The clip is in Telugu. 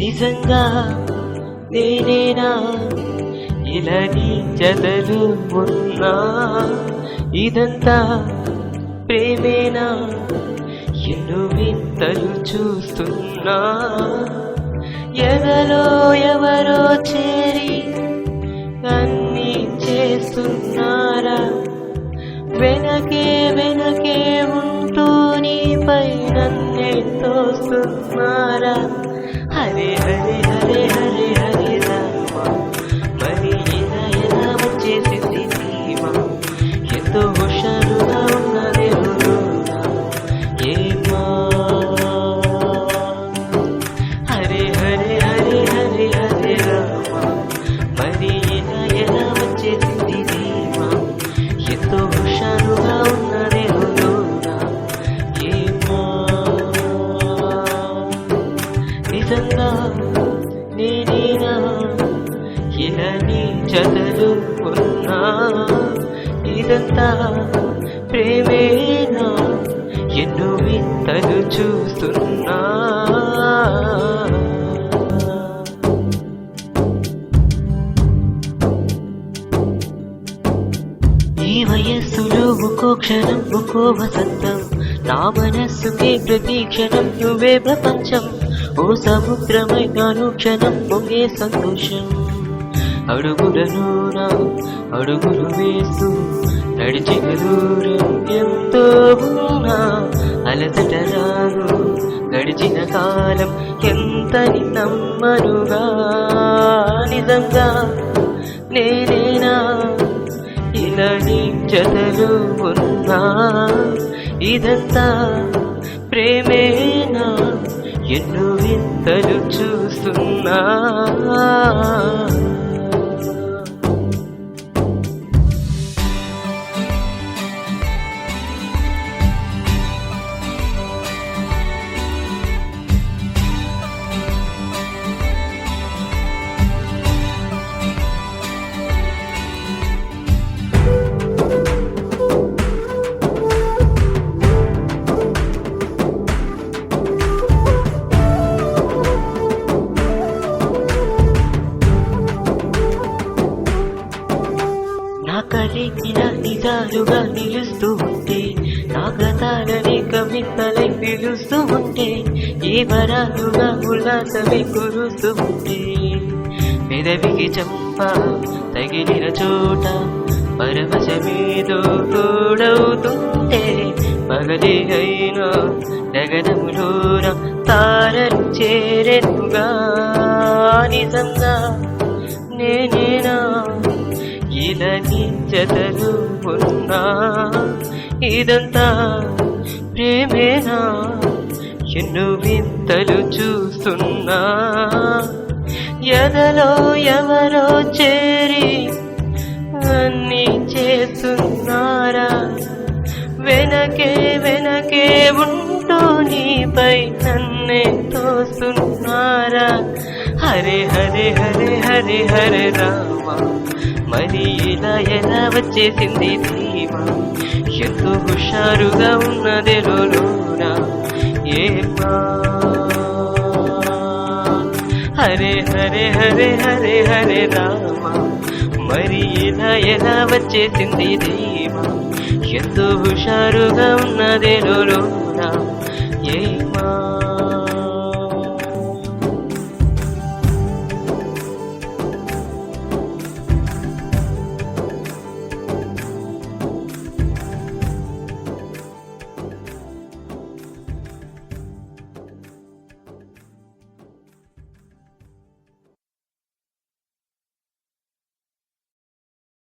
నిజంగా నేనేనా ఇలా నీ జతలు ఉన్నా ఇదంతా ప్రేమేనా ఎన్నో వింతలు చూస్తున్నా ఎదలో ఎవరో చేరి అన్నీ చేస్తున్నారా వెనకే వెనకే ఉంటూ నీపై నన్నే తోస్తున్నారా హరే హరే హరే హరే హరే రామా మరి ఇలా ఎలా వచ్చేసింది ధీమా ఎంతో హుషారుగా ఉన్నదే ఏమా హరే హరే హరే హరే హరే రామా మరి ఇలా ఎలా వచ్చేసింది ధీమా ఎంతో హుషారుగా ఉన్నదే ఏమా నిజంగా నేనేనా ఇలా నీ జతలు ఉన్నా ఇదంతా ప్రేమేనా ఎన్నో వింతలు చూస్తున్నా ఈ వయస్సులో ఒక్కో క్షణం ఒక్కో వసంతం నా మనస్సుకే ప్రతి క్షణం నువ్వే ప్రపంచం ఓ సముద్రమై నాను క్షణం పొంగే సంతోషం అడుగులను నా అడుగులు వేస్తూ నడిచిన దూరం ఎంతో ఉన్నా అలసట రాను గడిచిన కాలం ఎంతని నమ్మనుగా నిజంగా నేనేనా ఇలా నీ జతలు ఉన్నా ఇదంతా ప్రేమేనా ఎన్నో వింతలు చూస్తున్నా నా కలిగిన నిజాలుగా నిలుస్తూ ఉంటే నా గతాలని కవితలై పిలుస్తూ ఉంటే ఏ వరాలుగా ఉల్లాసమే కురుస్తూ ఉంటే పెదవికి చంప తగిలిన చోట పరవశమేదో తోడవుతుంటే పగలే అయినా గగనములోన తారలు చేరెనుగా నిజంగా నేనేనా ఇలా నీ జతలు ఉన్నా ఇదంతా ప్రేమేనా ఎన్నో వింతలు చూస్తున్నా ఎదలో ఎవరో చేరి అన్నీ చేస్తున్నారా వెనకే వెనకే ఉంటూ నీపై నన్నే తోస్తున్నారా హరే హరే హరే హరే హరే రామా మరి ఇలా ఎలా వచ్చేసింది ధీమా ఎంతో హుషారుగా ఉన్నదే లోనా ఏమా హరే హరే హరే హరే హరే రామా మరి ఇలా ఎలా వచ్చేసింది ధీమా ఎంతో హుషారుగా ఉన్నదే లోనా ఏమా